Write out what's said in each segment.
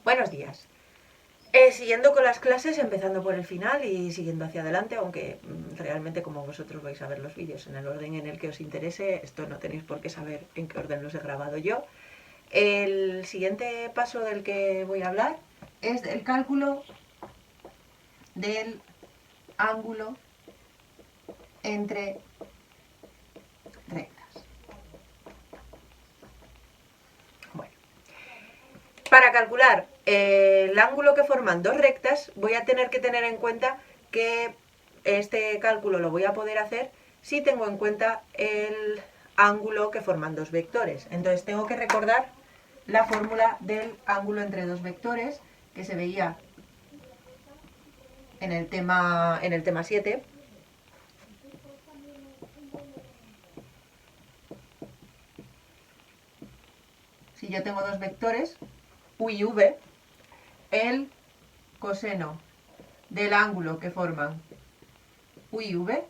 Buenos días. Siguiendo con las clases, empezando por el final y siguiendo hacia adelante, aunque realmente como vosotros vais a ver los vídeos en el orden en el que os interese, esto no tenéis por qué saber en qué orden los he grabado yo. El siguiente paso del que voy a hablar es el cálculo del ángulo entre rectas. Bueno, para calcular el ángulo que forman dos rectas voy a tener que tener en cuenta que este cálculo lo voy a poder hacer si tengo en cuenta el ángulo que forman dos vectores. Entonces tengo que recordar la fórmula del ángulo entre dos vectores que se veía en el tema 7. Si yo tengo dos vectores, u y v, el coseno del ángulo que forman u y v,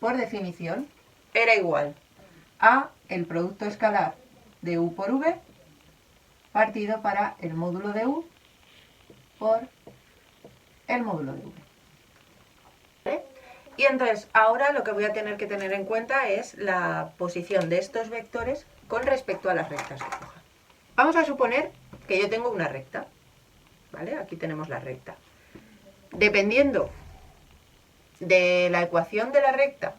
por definición, era igual a el producto escalar de u por v partido para el módulo de u por el módulo de v. ¿Vale? Y entonces ahora lo que voy a tener que tener en cuenta es la posición de estos vectores con respecto a las rectas de hoja. Vamos a suponer que yo tengo una recta, ¿vale? Aquí tenemos la recta. Dependiendo de la ecuación de la recta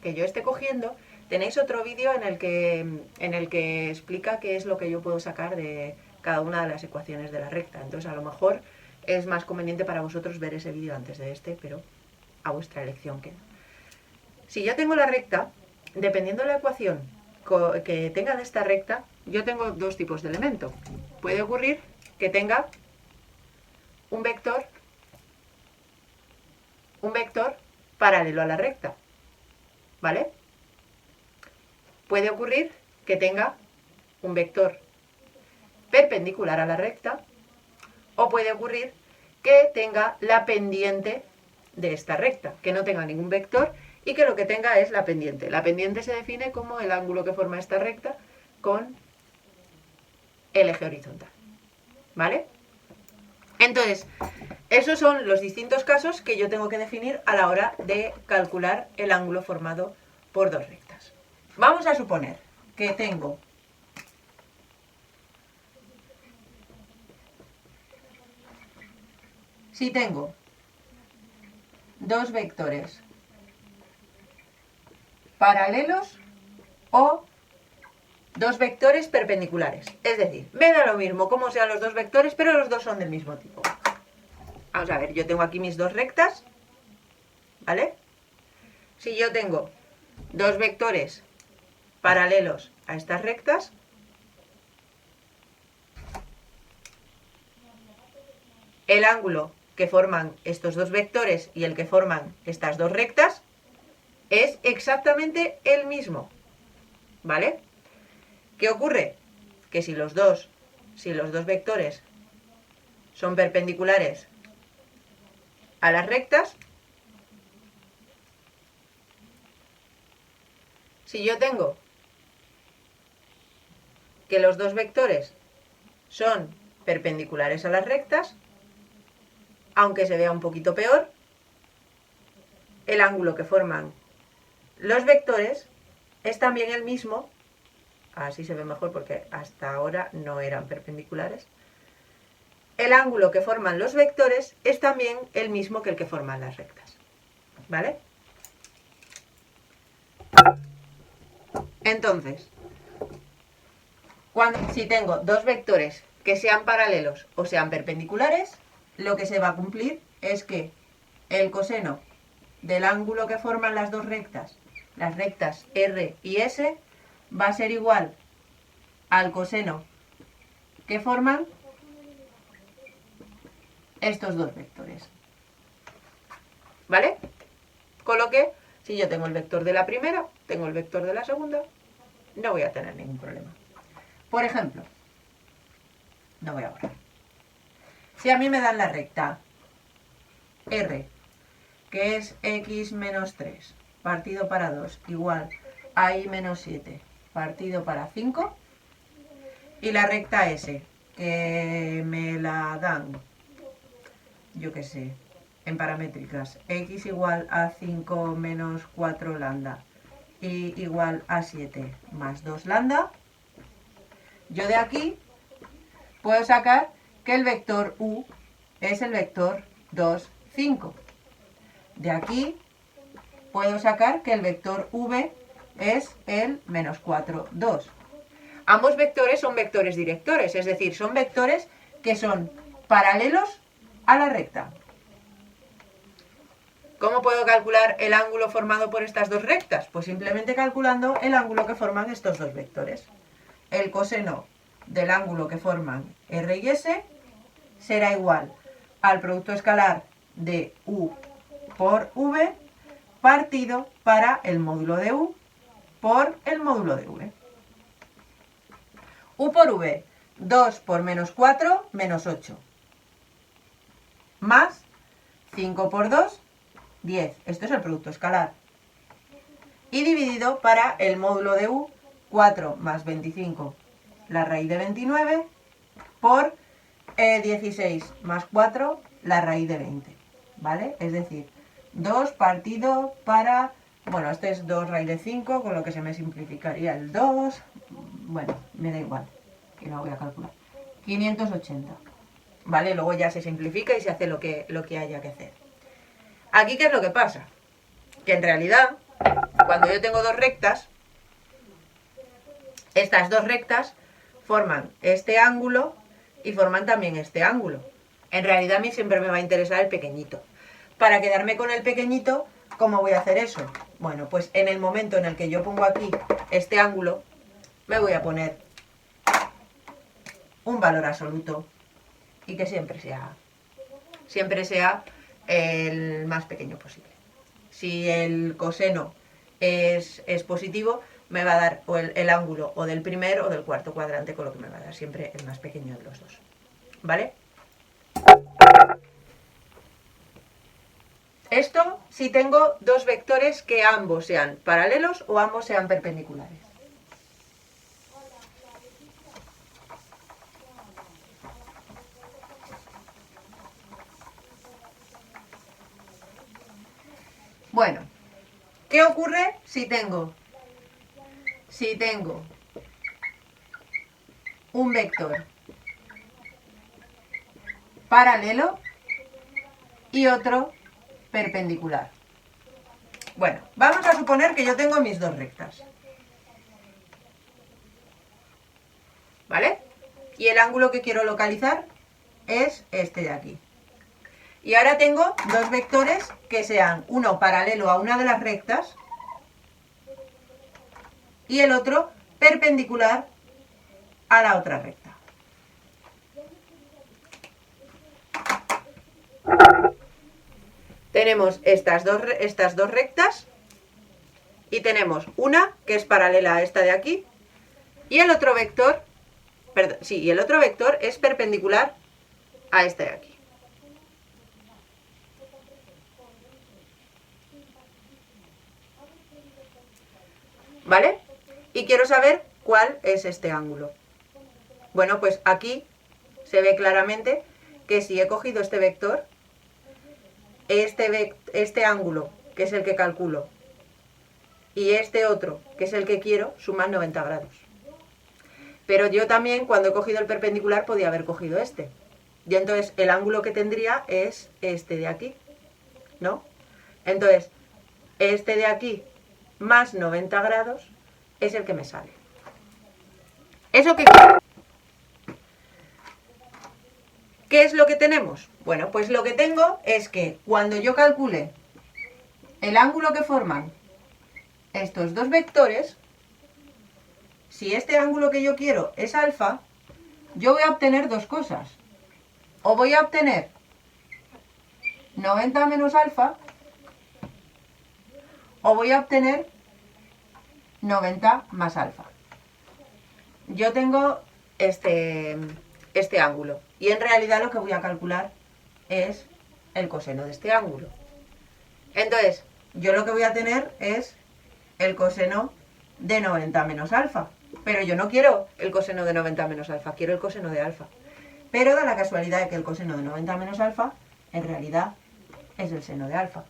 que yo esté cogiendo, tenéis otro vídeo en el que explica qué es lo que yo puedo sacar de cada una de las ecuaciones de la recta. Entonces a lo mejor es más conveniente para vosotros ver ese vídeo antes de este, pero a vuestra elección queda. Si yo tengo la recta, dependiendo de la ecuación que tenga de esta recta, yo tengo dos tipos de elemento. Puede ocurrir que tenga un vector paralelo a la recta, ¿vale? Puede ocurrir que tenga un vector perpendicular a la recta, o puede ocurrir que tenga la pendiente de esta recta, que no tenga ningún vector y que lo que tenga es la pendiente. La pendiente se define como el ángulo que forma esta recta con el eje horizontal, ¿vale? Entonces, esos son los distintos casos que yo tengo que definir a la hora de calcular el ángulo formado por dos rectas. Vamos a suponer que tengo dos vectores paralelos o dos vectores perpendiculares. Es decir, me da lo mismo cómo sean los dos vectores, pero los dos son del mismo tipo. Vamos a ver, yo tengo aquí mis dos rectas, ¿vale? Si yo tengo dos vectores paralelos a estas rectas, el ángulo que forman estos dos vectores y el que forman estas dos rectas es exactamente el mismo, ¿vale? ¿Qué ocurre? Que si los dos vectores son perpendiculares a las rectas, si yo tengo que los dos vectores son perpendiculares a las rectas, aunque se vea un poquito peor, el ángulo que forman los vectores es también el mismo, así se ve mejor porque hasta ahora no eran perpendiculares, el ángulo que forman los vectores es también el mismo que el que forman las rectas, ¿vale? Entonces, si tengo dos vectores que sean paralelos o sean perpendiculares, lo que se va a cumplir es que el coseno del ángulo que forman las dos rectas, las rectas R y S, va a ser igual al coseno que forman estos dos vectores, ¿vale? Con lo que, si yo tengo el vector de la primera, tengo el vector de la segunda, no voy a tener ningún problema. Por ejemplo, no voy a borrar. Si a mí me dan la recta R, que es x menos 3 partido para 2 igual a y menos 7 partido para 5, y la recta S, que me la dan, yo qué sé, en paramétricas, x igual a 5 menos 4 lambda y igual a 7 más 2 lambda, yo de aquí puedo sacar que el vector u es el vector 2, 5. De aquí puedo sacar que el vector v es el menos 4, 2. Ambos vectores son vectores directores, es decir, son vectores que son paralelos a la recta. ¿Cómo puedo calcular el ángulo formado por estas dos rectas? Pues simplemente calculando el ángulo que forman estos dos vectores. El coseno del ángulo que forman R y S será igual al producto escalar de U por V partido para el módulo de U por el módulo de V. U por V, 2 por menos 4, menos 8. Más 5 por 2, 10. Esto es el producto escalar. Y dividido para el módulo de U, 4 más 25, la raíz de 29, por 16 más 4, la raíz de 20. ¿Vale? Es decir, 2 partido para... Bueno, este es 2 raíz de 5, con lo que se me simplificaría el 2. Bueno, me da igual, que no voy a calcular. 580. ¿Vale? Luego ya se simplifica y se hace lo que haya que hacer. Aquí, ¿qué es lo que pasa? Que en realidad, cuando yo tengo dos rectas, estas dos rectas forman este ángulo y forman también este ángulo. En realidad a mí siempre me va a interesar el pequeñito. Para quedarme con el pequeñito, ¿cómo voy a hacer eso? Bueno, pues en el momento en el que yo pongo aquí este ángulo, me voy a poner un valor absoluto y que siempre sea el más pequeño posible. Si el coseno es positivo, me va a dar el ángulo o del primer o del cuarto cuadrante, con lo que me va a dar siempre el más pequeño de los dos. ¿Vale? Esto si tengo dos vectores que ambos sean paralelos o ambos sean perpendiculares. Bueno, ¿qué ocurre si tengo un vector paralelo y otro perpendicular? Bueno, vamos a suponer que yo tengo mis dos rectas. ¿Vale? Y el ángulo que quiero localizar es este de aquí. Y ahora tengo dos vectores que sean uno paralelo a una de las rectas y el otro perpendicular a la otra recta. Tenemos estas dos rectas y tenemos una que es paralela a esta de aquí y el otro vector, es perpendicular a este de aquí. ¿Vale? Y quiero saber cuál es este ángulo. Bueno, pues aquí se ve claramente que si he cogido este vector, este ángulo, que es el que calculo, y este otro, que es el que quiero, suman 90 grados. Pero yo también, cuando he cogido el perpendicular, podía haber cogido este. Y entonces el ángulo que tendría es este de aquí, ¿no? Entonces, este de aquí más 90 grados es el que me sale. ¿Eso qué quiere? ¿Qué es lo que tenemos? Bueno, pues lo que tengo es que cuando yo calcule el ángulo que forman estos dos vectores, si este ángulo que yo quiero es alfa, yo voy a obtener dos cosas. O voy a obtener 90 menos alfa, o voy a obtener 90 más alfa. Yo tengo este ángulo y en realidad lo que voy a calcular es el coseno de este ángulo. Entonces, yo lo que voy a tener es el coseno de 90 menos alfa. Pero yo no quiero el coseno de 90 menos alfa, quiero el coseno de alfa. pero da la casualidad de que el coseno de 90 menos alfa en realidad es el seno de alfa.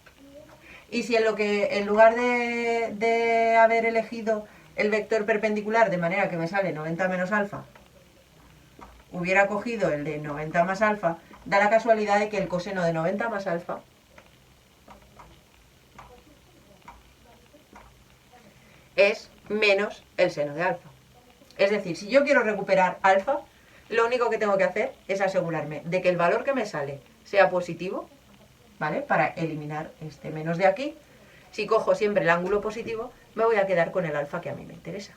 Y si en lugar de haber elegido el vector perpendicular de manera que me sale 90 menos alfa, hubiera cogido el de 90 más alfa, da la casualidad de que el coseno de 90 más alfa es menos el seno de alfa. Es decir, si yo quiero recuperar alfa, lo único que tengo que hacer es asegurarme de que el valor que me sale sea positivo, ¿vale? Para eliminar este menos de aquí. Si cojo siempre el ángulo positivo, me voy a quedar con el alfa que a mí me interesa.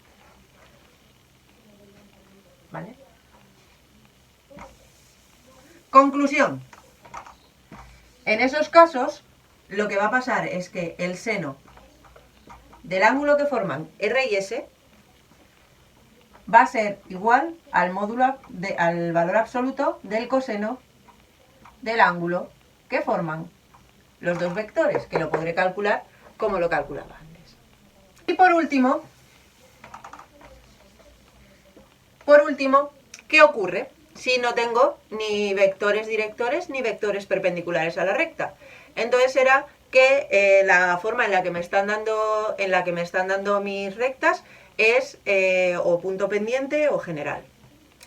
¿Vale? Conclusión. En esos casos, lo que va a pasar es que el seno del ángulo que forman R y S va a ser igual al al valor absoluto del coseno del ángulo que forman los dos vectores, que lo podré calcular como lo calculaba antes. Y por último, ¿qué ocurre si no tengo ni vectores directores ni vectores perpendiculares a la recta? Entonces será que la forma en la que me están dando mis rectas es o punto pendiente o general,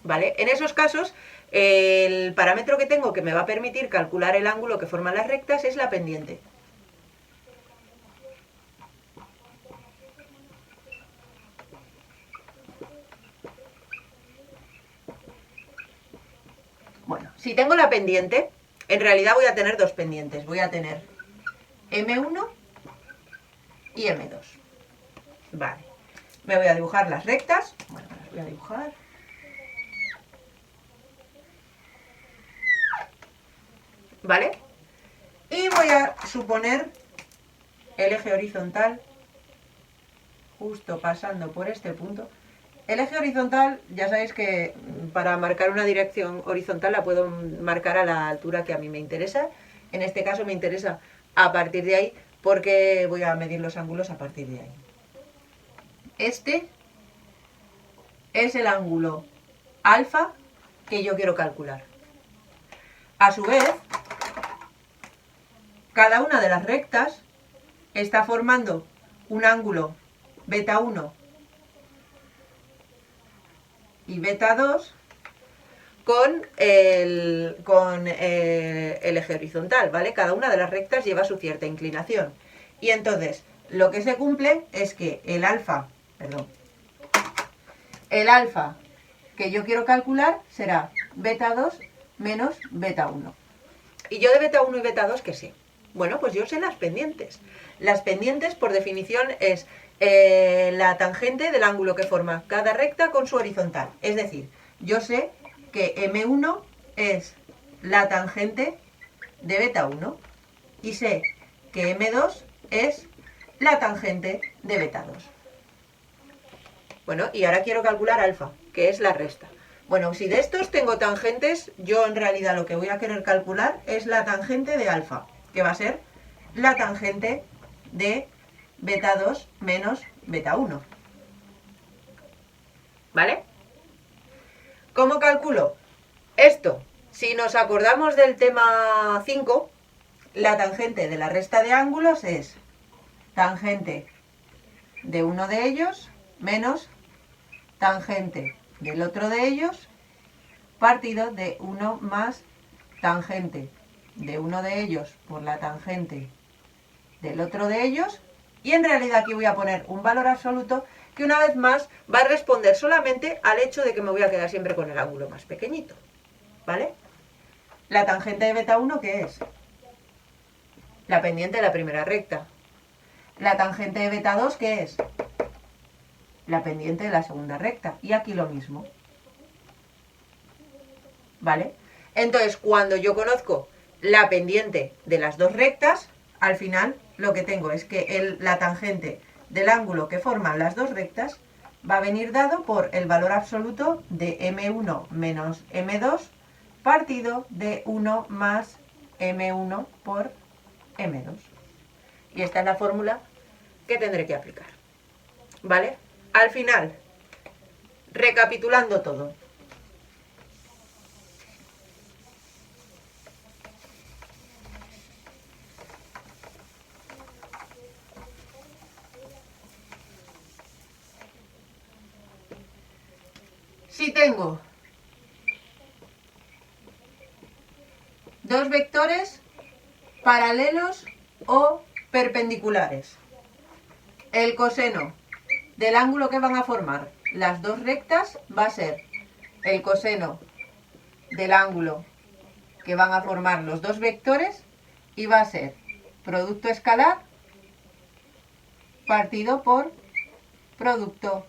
¿vale? En esos casos, el parámetro que tengo que me va a permitir calcular el ángulo que forman las rectas es la pendiente. Bueno, si tengo la pendiente, en realidad voy a tener dos pendientes. Voy a tener M1 y M2. Vale. Me voy a dibujar las rectas. Bueno, las voy a dibujar. ¿Vale? Y voy a suponer el eje horizontal justo pasando por este punto. El eje horizontal, ya sabéis que para marcar una dirección horizontal la puedo marcar a la altura que a mí me interesa. En este caso me interesa a partir de ahí porque voy a medir los ángulos a partir de ahí. Este es el ángulo alfa que yo quiero calcular. A su vez, cada una de las rectas está formando un ángulo beta 1 y beta 2 con el eje horizontal, ¿vale? Cada una de las rectas lleva su cierta inclinación. Y entonces, lo que se cumple es que el alfa que yo quiero calcular será beta 2 menos beta 1. ¿Y yo de beta 1 y beta 2 qué sé? Bueno, pues yo sé las pendientes. Las pendientes, por definición, es la tangente del ángulo que forma cada recta con su horizontal. Es decir, yo sé que M1 es la tangente de beta 1 y sé que M2 es la tangente de beta 2. Bueno, y ahora quiero calcular alfa, que es la resta. Bueno, si de estos tengo tangentes, yo en realidad lo que voy a querer calcular es la tangente de alfa, que va a ser la tangente de beta 2 menos beta 1. ¿Vale? ¿Cómo calculo esto? Si nos acordamos del tema 5, la tangente de la resta de ángulos es tangente de uno de ellos menos tangente del otro de ellos partido de 1 más tangente de uno de ellos por la tangente del otro de ellos. Y en realidad aquí voy a poner un valor absoluto que una vez más va a responder solamente al hecho de que me voy a quedar siempre con el ángulo más pequeñito. ¿Vale? La tangente de beta 1, ¿qué es? La pendiente de la primera recta. La tangente de beta 2, ¿qué es? La pendiente de la segunda recta. Y aquí lo mismo. ¿Vale? Entonces, cuando yo conozco la pendiente de las dos rectas, al final lo que tengo es que la tangente del ángulo que forman las dos rectas va a venir dado por el valor absoluto de M1 menos M2 partido de 1 más M1 por M2. Y esta es la fórmula que tendré que aplicar. ¿Vale? Al final, recapitulando todo. Si tengo dos vectores paralelos o perpendiculares, el coseno del ángulo que van a formar las dos rectas va a ser el coseno del ángulo que van a formar los dos vectores y va a ser producto escalar partido por producto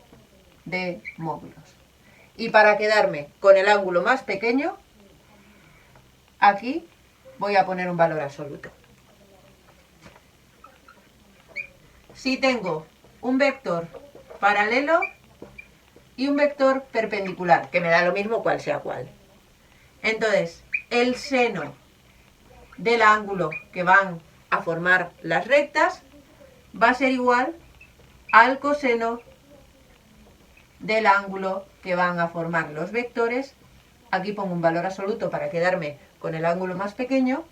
de módulos. Y para quedarme con el ángulo más pequeño, aquí voy a poner un valor absoluto. Si tengo un vector paralelo y un vector perpendicular, que me da lo mismo cuál sea cuál, entonces el seno del ángulo que van a formar las rectas va a ser igual al coseno del ángulo que van a formar los vectores. Aquí pongo un valor absoluto para quedarme con el ángulo más pequeño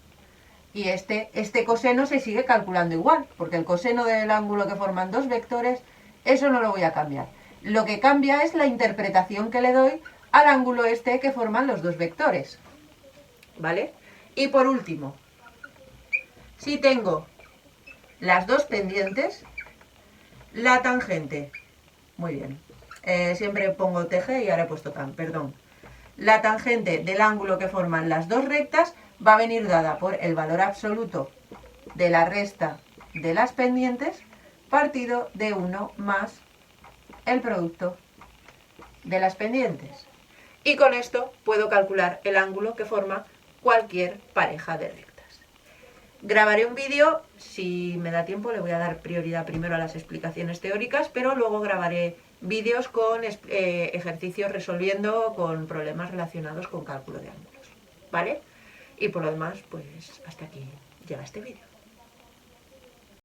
y este coseno se sigue calculando igual, porque el coseno del ángulo que forman dos vectores, eso no lo voy a cambiar. Lo que cambia es la interpretación que le doy al ángulo este que forman los dos vectores, ¿vale? Y por último, si tengo las dos pendientes, la tangente, muy bien, siempre pongo TG y ahora he puesto tan, perdón. La tangente del ángulo que forman las dos rectas va a venir dada por el valor absoluto de la resta de las pendientes partido de 1 más el producto de las pendientes. Y con esto puedo calcular el ángulo que forma cualquier pareja de rectas. Grabaré un vídeo, si me da tiempo le voy a dar prioridad primero a las explicaciones teóricas, pero luego grabaré vídeos con ejercicios resolviendo con problemas relacionados con cálculo de ángulos, ¿vale? Y por lo demás, pues hasta aquí llega este vídeo.